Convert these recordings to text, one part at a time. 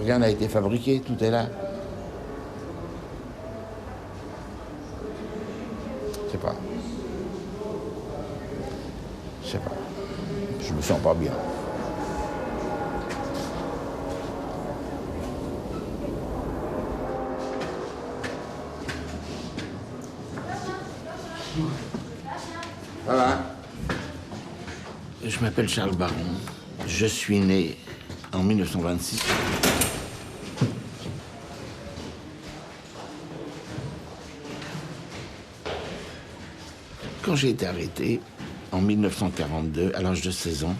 Rien n'a été fabriqué, tout est là. Je sais pas. Je sais pas. Je me sens pas bien. Voilà. Je m'appelle Charles Baron. Je suis né en 1926. Quand j'ai été arrêté, en 1942, à l'âge de 16 ans,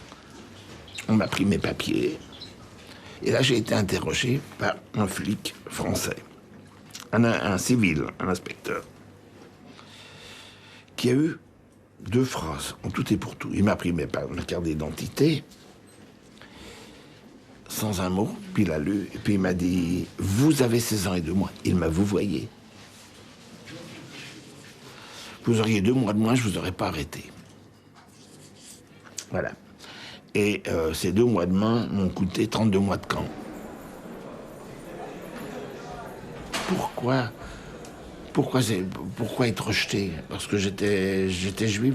on m'a pris mes papiers. Et là, j'ai été interrogé par un flic français, un civil, un inspecteur, qui a eu 2 phrases, en tout et pour tout. Il m'a pris ma carte d'identité, sans un mot, puis il a lu, et puis il m'a dit « Vous avez 16 ans et 2 mois ». Il m'a vouvoyé. Vous auriez 2 mois de moins, je vous aurais pas arrêté. Voilà. Et ces 2 mois de moins m'ont coûté 32 mois de camp. Pourquoi être rejeté? Parce que j'étais juif.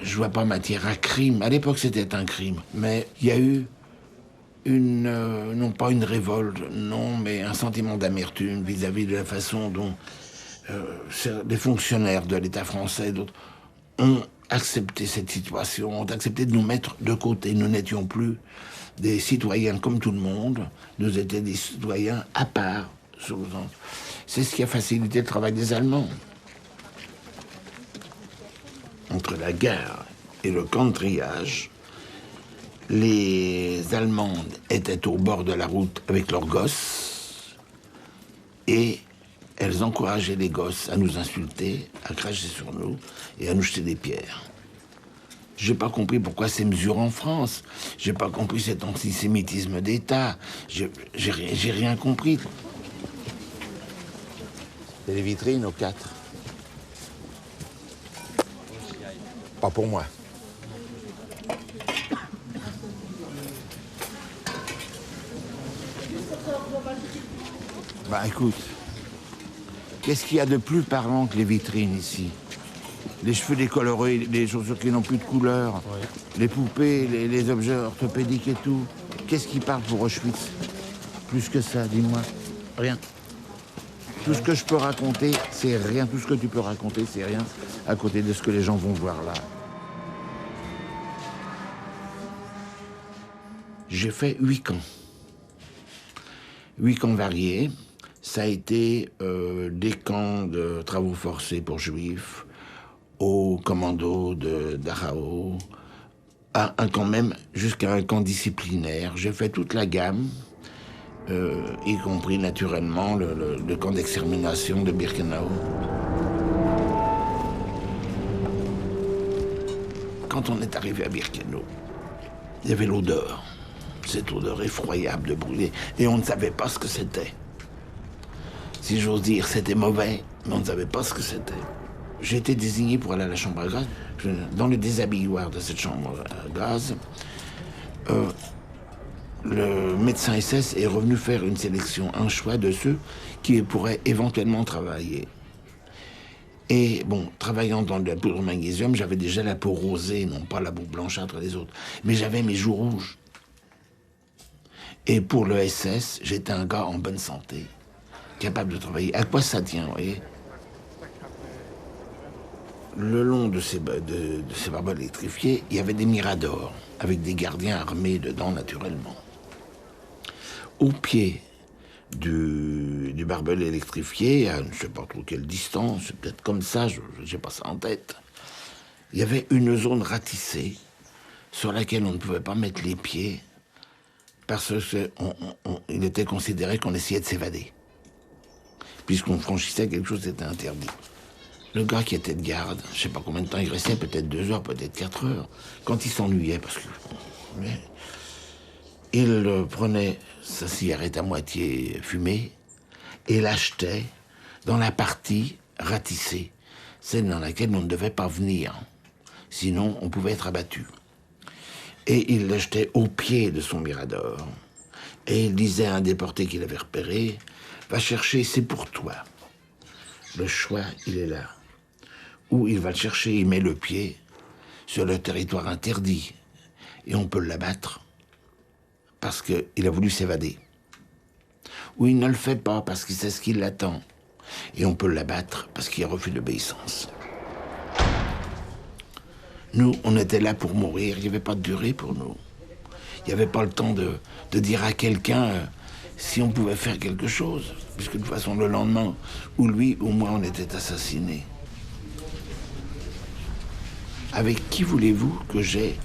Je vois pas matière à crime. À l'époque, c'était un crime. Mais il y a eu non pas une révolte, non, mais un sentiment d'amertume vis-à-vis de la façon dont les fonctionnaires de l'État français, d'autres, ont accepté cette situation, ont accepté de nous mettre de côté. Nous n'étions plus des citoyens comme tout le monde, nous étions des citoyens à part. C'est ce qui a facilité le travail des Allemands. Entre la gare et le camp de triage, les Allemandes étaient au bord de la route avec leurs gosses et elles encourageaient les gosses à nous insulter, à cracher sur nous et à nous jeter des pierres. J'ai pas compris pourquoi ces mesures en France. J'ai pas compris cet antisémitisme d'État. J'ai rien compris. C'est les vitrines aux 4. Pas pour moi. Bah écoute, qu'est-ce qu'il y a de plus parlant que les vitrines ici? Les cheveux décolorés, les chaussures qui n'ont plus de couleur, ouais. Les poupées, les objets orthopédiques et tout. Qu'est-ce qui parle pour Auschwitz? Plus que ça, dis-moi. Rien. Tout ce que je peux raconter, c'est rien. Tout ce que tu peux raconter, c'est rien à côté de ce que les gens vont voir là. J'ai fait 8 camps. 8 camps variés. Ça a été des camps de travaux forcés pour juifs, au commando de Dachau, à un camp même jusqu'à un camp disciplinaire. J'ai fait toute la gamme, y compris naturellement le camp d'extermination de Birkenau. Quand on est arrivé à Birkenau, il y avait l'odeur, cette odeur effroyable de brûlé, et on ne savait pas ce que c'était. Si j'ose dire, c'était mauvais, mais on ne savait pas ce que c'était. J'ai été désigné pour aller à la chambre à gaz. Dans le déshabilloir de cette chambre à gaz, le médecin SS est revenu faire une sélection, un choix de ceux qui pourraient éventuellement travailler. Et bon, travaillant dans la poudre magnésium, j'avais déjà la peau rosée, non pas la peau blanchâtre des autres, mais j'avais mes joues rouges. Et pour le SS, j'étais un gars en bonne santé, capable de travailler. À quoi ça tient, vous voyez? Le long de ces barbelés électrifiés, il y avait des miradors, avec des gardiens armés dedans, naturellement. Au pied du barbelé électrifié, à je ne sais pas trop quelle distance, peut-être comme ça, je n'ai pas ça en tête, il y avait une zone ratissée sur laquelle on ne pouvait pas mettre les pieds parce qu'il était considéré qu'on essayait de s'évader. Puisqu'on franchissait quelque chose, c'était interdit. Le gars qui était de garde, je ne sais pas combien de temps il restait, peut-être 2 heures, peut-être 4 heures, quand il s'ennuyait, parce que... il prenait sa cigarette à moitié fumée et l'achetait dans la partie ratissée, celle dans laquelle on ne devait pas venir, sinon on pouvait être abattu. Et il l'achetait au pied de son mirador. Et il disait à un déporté qu'il avait repéré, « Va chercher, c'est pour toi. » Le choix, il est là. Ou il va le chercher, il met le pied sur le territoire interdit. Et on peut l'abattre parce qu'il a voulu s'évader. Ou il ne le fait pas parce qu'il sait ce qui l'attend. Et on peut l'abattre parce qu'il a refus d'obéissance. Nous, on était là pour mourir, il n'y avait pas de durée pour nous. Il n'y avait pas le temps de dire à quelqu'un si on pouvait faire quelque chose. Puisque de toute façon, le lendemain, ou lui ou moi, on était assassinés. Avec qui voulez-vous que j'aie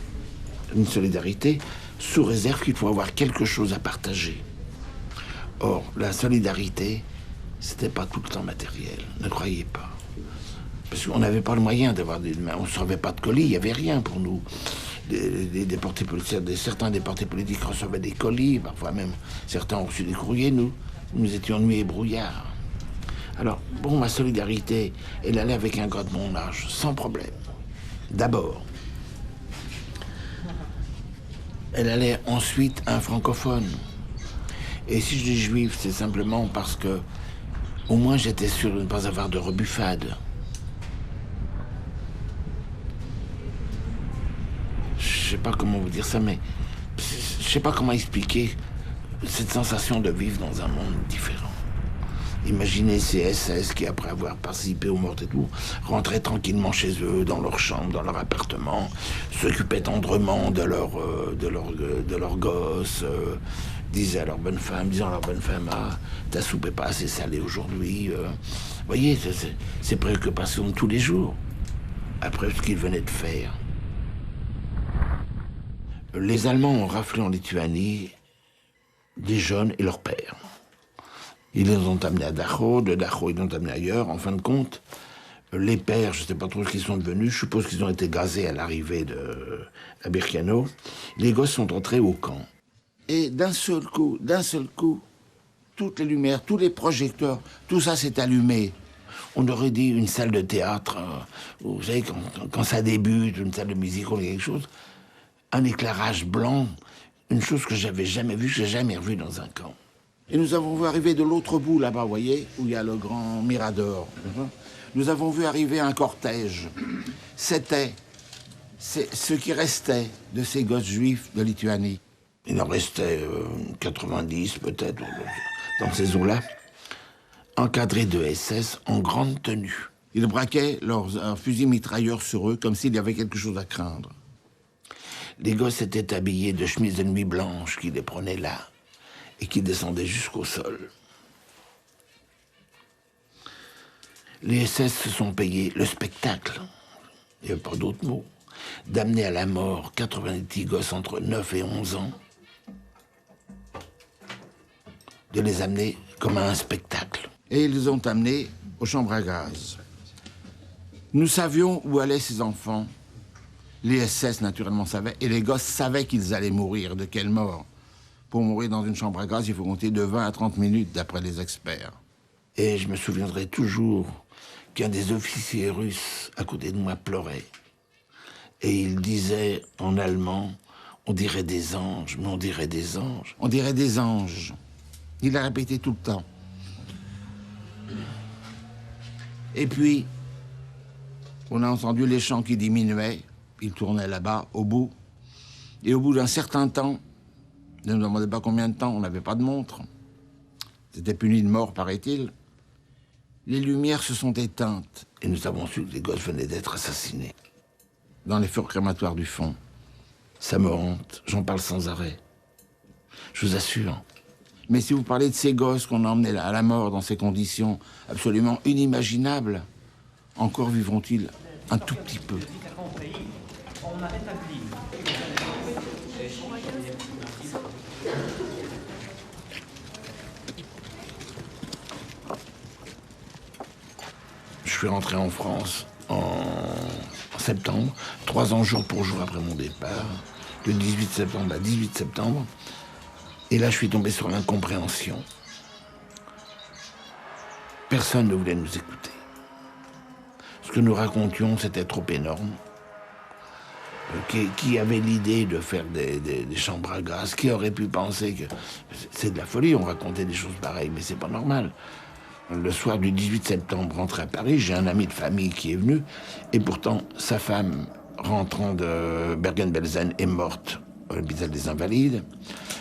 une solidarité sous réserve qu'il faut avoir quelque chose à partager? Or, la solidarité, c'était pas tout le temps matériel, ne croyez pas. Parce qu'on n'avait pas le moyen d'avoir des mains, on ne recevait pas de colis, il n'y avait rien pour nous. Certains déportés politiques recevaient des colis, parfois même certains ont reçu des courriers, nous étions nuit et brouillard. Alors, bon, ma solidarité, elle allait avec un gars de mon âge, sans problème. D'abord. Elle allait ensuite à un francophone. Et si je dis juif, c'est simplement parce que, au moins, j'étais sûr de ne pas avoir de rebuffade. Je sais pas comment vous dire ça, mais je sais pas comment expliquer cette sensation de vivre dans un monde différent. Imaginez ces SS qui, après avoir participé aux morts et tout, rentraient tranquillement chez eux, dans leur chambre, dans leur appartement, s'occupaient tendrement de leurs gosses, disaient à leur bonne femme, ah, ta soupe est pas assez salée aujourd'hui. Vous voyez, ces préoccupations de tous les jours, après ce qu'ils venaient de faire. Les Allemands ont raflé en Lituanie des jeunes et leurs pères. Ils les ont amenés à Dachau, de Dachau ils les ont amenés ailleurs. En fin de compte, les pères, je ne sais pas trop ce qu'ils sont devenus, je suppose qu'ils ont été gazés à l'arrivée à Birkenau. Les gosses sont entrés au camp. Et d'un seul coup, toutes les lumières, tous les projecteurs, tout ça s'est allumé. On aurait dit une salle de théâtre, vous savez, quand ça débute, une salle de musique ou quelque chose, un éclairage blanc, une chose que j'avais jamais vue, que j'ai jamais revue dans un camp. Et nous avons vu arriver de l'autre bout, là-bas, vous voyez, où il y a le grand Mirador. Nous avons vu arriver un cortège. C'était ce qui restait de ces gosses juifs de Lituanie. Il en restait 90 peut-être, dans ces eaux-là, encadrés de SS en grande tenue. Ils braquaient leurs fusils mitrailleurs sur eux comme s'il y avait quelque chose à craindre. Les gosses étaient habillés de chemises de nuit blanches qui les prenaient là et qui descendaient jusqu'au sol. Les SS se sont payés le spectacle, il n'y avait pas d'autre mot, d'amener à la mort 90 gosses entre 9 et 11 ans, de les amener comme à un spectacle. Et ils les ont amenés aux chambres à gaz. Nous savions où allaient ces enfants. Les SS, naturellement, savaient, et les gosses savaient qu'ils allaient mourir. De quelle mort? Pour mourir dans une chambre à gaz, il faut compter de 20 à 30 minutes, d'après les experts. Et je me souviendrai toujours qu'un des officiers russes, à côté de moi, pleurait. Et il disait en allemand, on dirait des anges, mais on dirait des anges. On dirait des anges. Il l'a répété tout le temps. Et puis, on a entendu les chants qui diminuaient. Il tournait là-bas, au bout. Et au bout d'un certain temps, ne nous demandez pas combien de temps, on n'avait pas de montre. C'était puni de mort, paraît-il. Les lumières se sont éteintes. Et nous avons su que les gosses venaient d'être assassinés. Dans les fours crématoires du fond. Ça me hante, j'en parle sans arrêt. Je vous assure. Mais si vous parlez de ces gosses qu'on a emmenés à la mort dans ces conditions absolument inimaginables, encore vivront-ils un tout petit peu. Je suis rentré en France en septembre, 3 ans jour pour jour après mon départ, de 18 septembre à 18 septembre. Et là, je suis tombé sur l'incompréhension. Personne ne voulait nous écouter. Ce que nous racontions, c'était trop énorme. qui avait l'idée de faire des chambres à gaz, qui aurait pu penser que c'est de la folie, on racontait des choses pareilles, mais c'est pas normal. Le soir du 18 septembre, rentré à Paris, j'ai un ami de famille qui est venu, et pourtant sa femme, rentrant de Bergen-Belsen, est morte à l'hôpital des Invalides.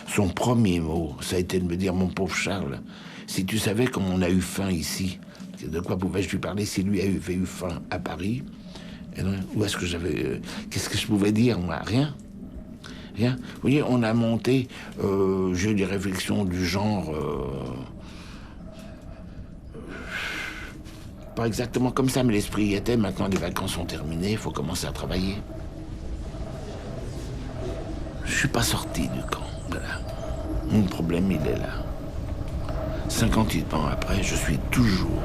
Son premier mot, ça a été de me dire, mon pauvre Charles, si tu savais comme on a eu faim ici, de quoi pouvais-je lui parler si lui avait eu faim à Paris? Où est-ce que j'avais... qu'est-ce que je pouvais dire, moi? Rien. Rien. Vous voyez, on a monté... j'ai eu des réflexions du genre... pas exactement comme ça, mais l'esprit y était. Maintenant, les vacances sont terminées, il faut commencer à travailler. Je suis pas sorti du camp, voilà. Mon problème, il est là. 58 ans après, je suis toujours